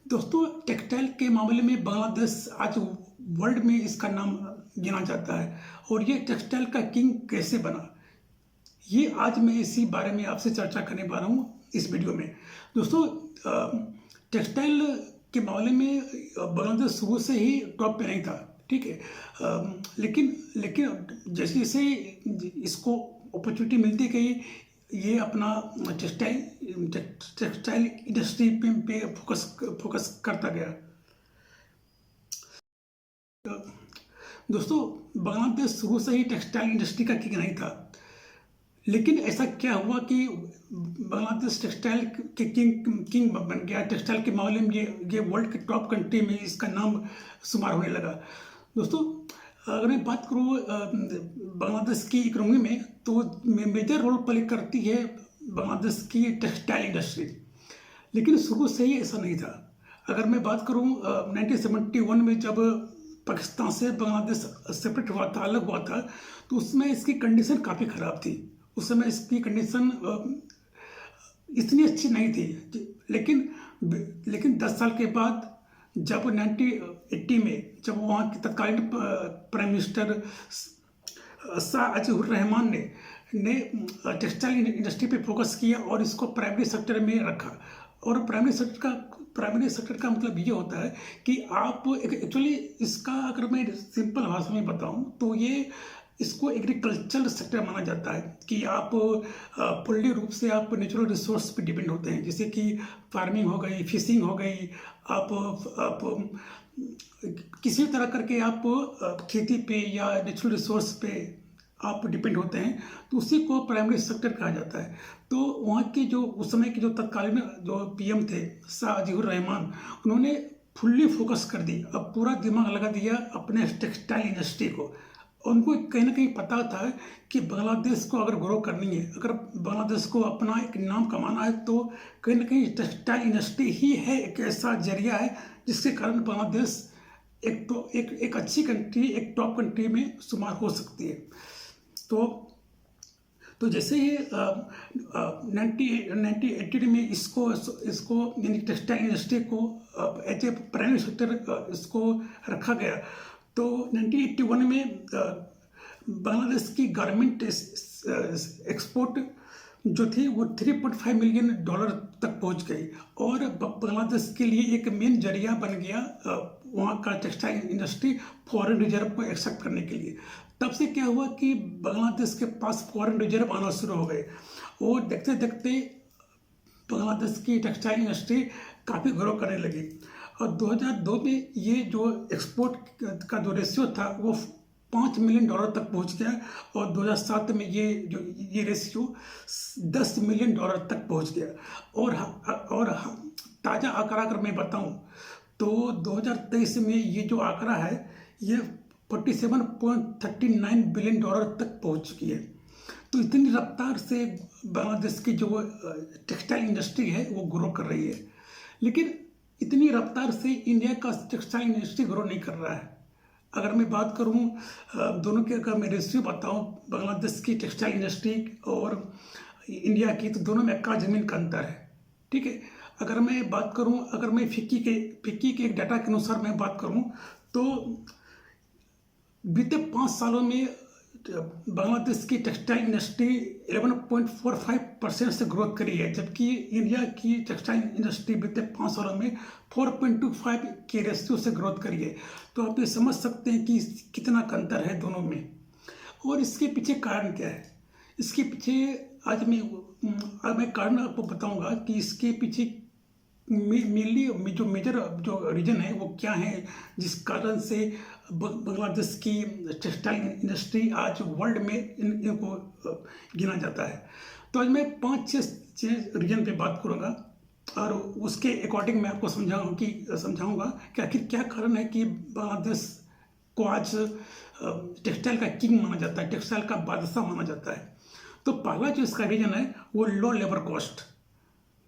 दोस्तों, टेक्सटाइल के मामले में बांग्लादेश आज वर्ल्ड में इसका नाम गिना जाता है। और ये टेक्सटाइल का किंग कैसे बना, ये आज मैं इसी बारे में आपसे चर्चा करने वाला हूँ इस वीडियो में। दोस्तों, टेक्सटाइल के मामले में बांग्लादेश शुरू से ही टॉप पे नहीं था, ठीक है। लेकिन जैसे जैसे इसको अपॉर्चुनिटी मिलती गई, ये अपना टेक्सटाइल इंडस्ट्री पे फोकस करता गया। दोस्तों, बांग्लादेश शुरू से ही टेक्सटाइल इंडस्ट्री का किंग नहीं था, लेकिन ऐसा क्या हुआ कि बांग्लादेश टेक्सटाइल के किंग बन गया। टेक्सटाइल के मामले में ये वर्ल्ड के टॉप कंट्री में इसका नाम शुमार होने लगा। दोस्तों, अगर मैं बात करूँ बांग्लादेश की इकोनॉमी में, तो मेजर रोल प्ले करती है बांग्लादेश की टेक्सटाइल इंडस्ट्री। लेकिन शुरू से ही ऐसा नहीं था। अगर मैं बात करूँ 1971 में जब पाकिस्तान से बांग्लादेश सेपरेट हुआ था, अलग हुआ था, तो उसमें इसकी कंडीशन काफ़ी ख़राब थी। उस समय इसकी कंडीशन इतनी अच्छी नहीं थी। लेकिन 10 साल के बाद जब 1980 में जब वहाँ के तत्कालीन प्राइम मिनिस्टर शाह अजीहुर रहमान ने टेक्सटाइल इंडस्ट्री पे फोकस किया और इसको प्राइमरी सेक्टर में रखा। और प्राइमरी सेक्टर का मतलब ये होता है कि आप एक्चुअली इसका अगर मैं सिंपल भाषा में बताऊं तो इसको एग्रीकल्चर सेक्टर माना जाता है कि आप पूर्ण रूप से आप नेचुरल रिसोर्स पे डिपेंड होते हैं, जैसे कि फार्मिंग हो गई, फिशिंग हो गई। आप किसी तरह करके आप खेती पे या नेचुरल रिसोर्स पे आप डिपेंड होते हैं, तो उसी को प्राइमरी सेक्टर कहा जाता है। तो वहाँ के जो उस समय के जो तत्कालीन जो पीएम थे शाह अजीहुर रहमान, उन्होंने फुल्ली फोकस कर दी, अब पूरा दिमाग लगा दिया अपने टेक्सटाइल इंडस्ट्री को। उनको कहीं ना कहीं पता था कि बांग्लादेश को अगर ग्रो करनी है, अगर बांग्लादेश को अपना एक नाम कमाना है, तो कहीं ना कहीं टेक्सटाइल इंडस्ट्री ही है एक ऐसा जरिया है जिसके कारण बांग्लादेश एक अच्छी कंट्री, एक टॉप कंट्री में शुमार हो सकती है। तो जैसे ही 1980 में इसको यानी टेक्सटाइल इंडस्ट्री को एज ए प्राइमरी सेक्टर इसको रखा गया, तो 1981 में बांग्लादेश की गारमेंट एक्सपोर्ट जो थी वो $3.5 मिलियन तक पहुंच गई और बांग्लादेश के लिए एक मेन जरिया बन गया वहाँ का टेक्सटाइल इंडस्ट्री फॉरेन रिजर्व को एक्सेप्ट करने के लिए। तब से क्या हुआ कि बांग्लादेश के पास फॉरेन रिजर्व आना शुरू हो गए और देखते देखते बांग्लादेश की टेक्सटाइल इंडस्ट्री काफ़ी ग्रो करने लगी। और 2002 में ये जो एक्सपोर्ट का जो रेशियो था वो $5 मिलियन तक पहुंच गया और 2007 में ये रेशियो $10 मिलियन तक पहुंच गया। और ताज़ा आंकड़ा अगर मैं बताऊं तो 2023 में ये जो आंकड़ा है ये $47.39 बिलियन तक पहुंच चुकी है। तो इतनी रफ्तार से बांग्लादेश की जो टेक्सटाइल इंडस्ट्री है वो ग्रो कर रही है। लेकिन इतनी रफ्तार से इंडिया का टेक्सटाइल इंडस्ट्री ग्रो नहीं कर रहा है। अगर मैं बात करूं दोनों के, अगर मैं रेशियो बताऊं बांग्लादेश की टेक्सटाइल इंडस्ट्री और इंडिया की, तो दोनों में आकाश जमीन का अंतर है, ठीक है। अगर मैं बात करूं, अगर मैं फिक्की के एक डाटा के अनुसार मैं बात करूं तो बीते 5 सालों में बांग्लादेश की टेक्सटाइल इंडस्ट्री 11.45% से ग्रोथ करी है, जबकि इंडिया की टेक्सटाइल इंडस्ट्री बीते 5 सालों में 4.25 के रेशियो से ग्रोथ करी है। तो आप ये समझ सकते हैं कि कितना अंतर है दोनों में। और इसके पीछे कारण क्या है? इसके पीछे आज मैं कारण आपको बताऊंगा कि इसके पीछे मेनली जो मेजर जो रीजन है वो क्या है जिस कारण से बांग्लादेश की टेक्सटाइल इंडस्ट्री आज वर्ल्ड में इनको गिना जाता है। तो आज मैं 5-6 रीजन पे बात करूँगा और उसके अकॉर्डिंग मैं आपको समझाऊंगा कि आखिर क्या कारण है कि बांग्लादेश को आज टेक्सटाइल का किंग माना जाता है, टेक्सटाइल का बादशाह माना जाता है। तो पहला जो इसका रीजन है वो लो लेबर कॉस्ट।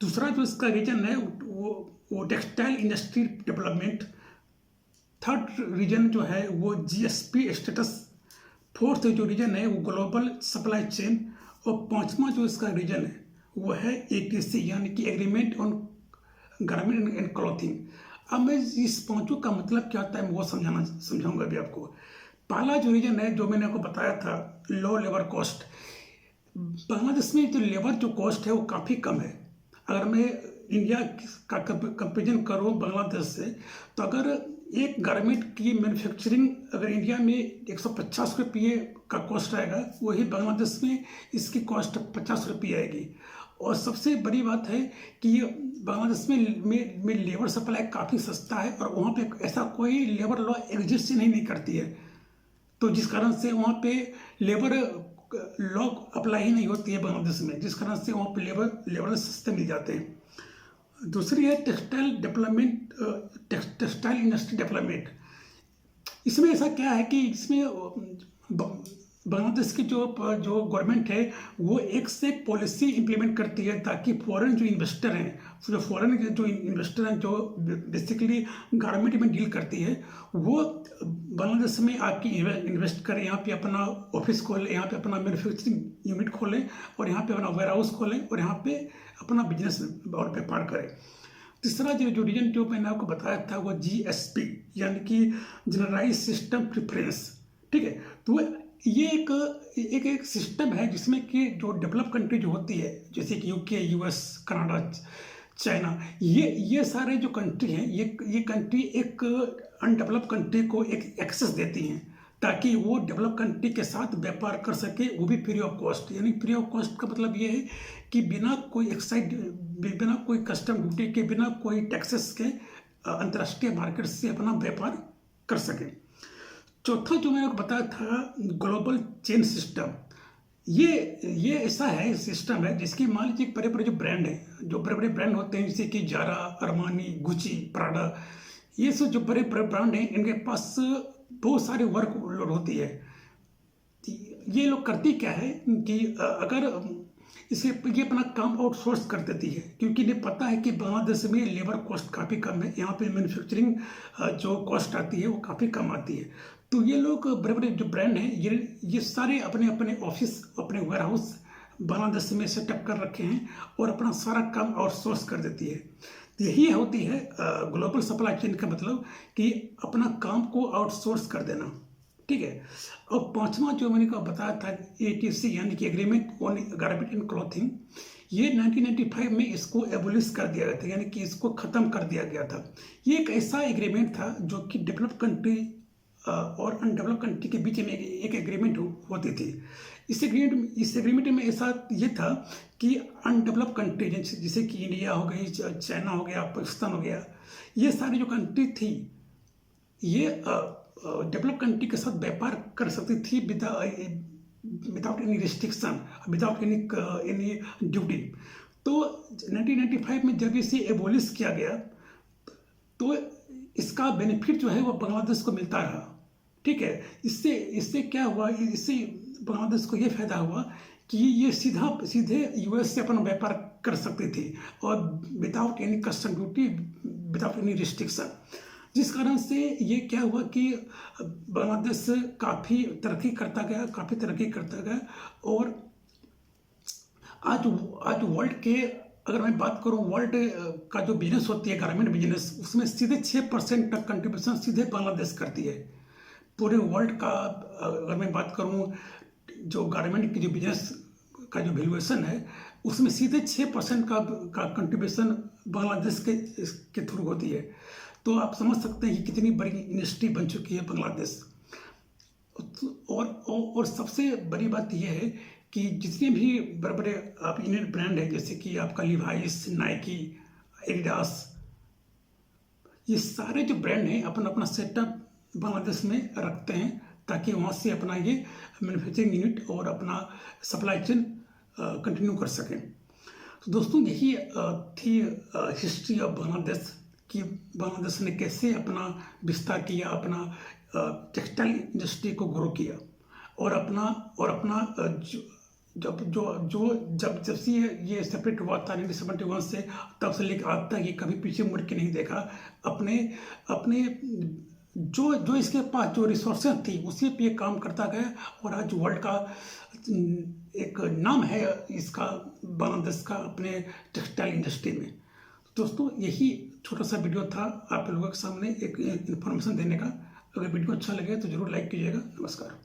दूसरा जो इसका रीजन है वो textile industry development. Third reason जो है वो जीएसपी स्टेटस। फोर्थ जो रीजन है वो ग्लोबल सप्लाई चेन। और पांचवा जो इसका रीजन है वो है एटीसी यानी कि agreement on garment and clothing. अब मैं इस पांचों का मतलब क्या होता है मैं वो समझाऊंगा अभी आपको। पहला जो रीजन है जो मैंने आपको बताया था, लो लेबर कॉस्ट। बांग्लादेश में जो लेबर जो कॉस्ट है वो काफ़ी कम है। अगर मैं इंडिया का कंपेरिजन करूँ बांग्लादेश से, तो अगर एक गारमेंट की मैन्युफैक्चरिंग अगर इंडिया में 150 रुपये का कॉस्ट आएगा, वही बांग्लादेश में इसकी कॉस्ट 50 रुपये आएगी। और सबसे बड़ी बात है कि बांग्लादेश में लेबर सप्लाई काफ़ी सस्ता है, और वहाँ पे ऐसा कोई लेबर लॉ एग्जिस्ट ही नहीं करती है, तो जिस कारण से वहाँ पे लेबर लॉ अप्लाई ही नहीं होती है बांग्लादेश में, जिस कारण से वहाँ पे लेबर सस्ते मिल जाते हैं। दूसरी है textile development, textile industry development. इसमें ऐसा क्या है कि इसमें बांग्लादेश की जो गवर्नमेंट है वो एक से एक पॉलिसी इंप्लीमेंट करती है, ताकि फॉरेन जो इन्वेस्टर हैं, जो बेसिकली गारमेंट में डील करती है, वो बांग्लादेश में आके इन्वेस्ट करें, यहाँ पे अपना ऑफिस खोलें, यहाँ पे अपना मैन्युफैक्चरिंग यूनिट खोलें, और यहाँ पे अपना वेयर हाउस खोलें, और यहाँ पे अपना बिजनेस और व्यापार करें। तीसरा जो रीजन जो मैंने आपको बताया था वो GSP, यानी कि जनरलाइज सिस्टम प्रेफरेंस। ठीक है, तो ये एक सिस्टम है जिसमें कि जो डेवलप कंट्री जो होती है, जैसे कि UK, US, कनाडा, चाइना, ये सारे जो कंट्री हैं, ये कंट्री एक अनडेवलप कंट्री को एक एक्सेस देती हैं, ताकि वो डेवलप कंट्री के साथ व्यापार कर सके, वो भी फ्री ऑफ कॉस्ट। यानी फ्री ऑफ कॉस्ट का मतलब ये है कि बिना कोई एक्साइज, बिना कोई कस्टम ड्यूटी के, बिना कोई टैक्सेस के अंतर्राष्ट्रीय मार्केट से अपना व्यापार कर सके। चौथा जो मैंने बताया था ग्लोबल चेन सिस्टम, ये ऐसा है सिस्टम है जिसकी मान लीजिए बड़े बड़े जो ब्रांड हैं, जो बड़े बड़े ब्रांड होते हैं, जैसे कि जारा, अरमानी, गुची, प्राडा, ये सब जो बड़े बड़े ब्रांड हैं, इनके पास बहुत सारे वर्क लोड होती है। ये लोग करती क्या है कि अगर ये अपना काम आउटसोर्स कर देती है, क्योंकि इन्हें पता है कि बांग्लादेश में लेबर कॉस्ट काफ़ी कम है, यहाँ पे मैन्युफैक्चरिंग जो कॉस्ट आती है वो काफ़ी कम आती है। तो ये लोग बड़े बड़े जो ब्रांड हैं, ये सारे अपने अपने ऑफिस, अपने वेयर हाउस बांग्लादेश में सेटअप कर रखे हैं, और अपना सारा काम आउटसोर्स कर देती है। तो यही होती है ग्लोबल सप्लाई चेन का मतलब, कि अपना काम को आउटसोर्स कर देना। ठीक है। और पांचवा जो मैंने को बताया था ATC, यानी कि agreement on garment and clothing, ये 1995 में इसको एबोलिश कर दिया गया था, यानी कि इसको ख़त्म कर दिया गया था। ये एक ऐसा एग्रीमेंट था जो कि डेवलप कंट्री और अनडेवलप कंट्री के बीच में एक एग्रीमेंट होती थी। इस एग्रीमेंट में ऐसा ये था कि अनडेवलप कंट्री जैसे कि इंडिया हो गई, चाइना हो गया, पाकिस्तान हो गया, ये सारी जो कंट्री थी, ये डेवलप कंट्री के साथ व्यापार कर सकती थी without any restriction, without any duty. तो 1995 में जब इसे एबोलिश किया गया, तो इसका बेनिफिट जो है वो बांग्लादेश को मिलता रहा। ठीक है, इससे क्या हुआ, इससे बांग्लादेश को ये फायदा हुआ कि ये सीधे US से अपना व्यापार कर सकती थी, और without any custom duty, without any restriction. जिस कारण से ये क्या हुआ कि बांग्लादेश काफ़ी तरक्की करता गया, और आज वर्ल्ड के, अगर मैं बात करूं वर्ल्ड का जो बिजनेस होती है गारमेंट बिजनेस, उसमें सीधे 6% तक कंट्रीब्यूशन सीधे बांग्लादेश करती है। पूरे वर्ल्ड का अगर मैं बात करूं, जो गारमेंट की जो बिजनेस का जो वैल्यूएशन है, उसमें सीधे 6% का कंट्रीब्यूशन बांग्लादेश के थ्रू होती है। तो आप समझ सकते हैं कि कितनी बड़ी इंडस्ट्री बन चुकी है बांग्लादेश। और सबसे बड़ी बात यह है कि जितने भी बड़े बड़े आप इंडियन ब्रांड है, जैसे कि आपका लिवाइस, नाइकी, एडिडास, ये सारे जो ब्रांड हैं अपना अपना सेटअप बांग्लादेश में रखते हैं, ताकि वहाँ से अपना ये मैन्युफैक्चरिंग यूनिट और अपना सप्लाई चेन कंटिन्यू कर सकें। तो दोस्तों, यही थी हिस्ट्री ऑफ बांग्लादेश, कि बांग्लादेश ने कैसे अपना विस्तार किया, अपना टेक्सटाइल इंडस्ट्री को ग्रो किया, और अपना जब से ये सेपरेट हुआ था 1971 से, तब से लेकर आज तक ये कभी पीछे मुड़ के नहीं देखा। अपने जो इसके पास जो रिसोर्सेज थी उसी पे काम करता गया, और आज वर्ल्ड का एक नाम है इसका, बांग्लादेश का, अपने टेक्सटाइल इंडस्ट्री में। दोस्तों यही छोटा सा वीडियो था आप लोगों के सामने एक इन्फॉर्मेशन देने का। अगर वीडियो अच्छा लगे तो ज़रूर लाइक कीजिएगा। नमस्कार।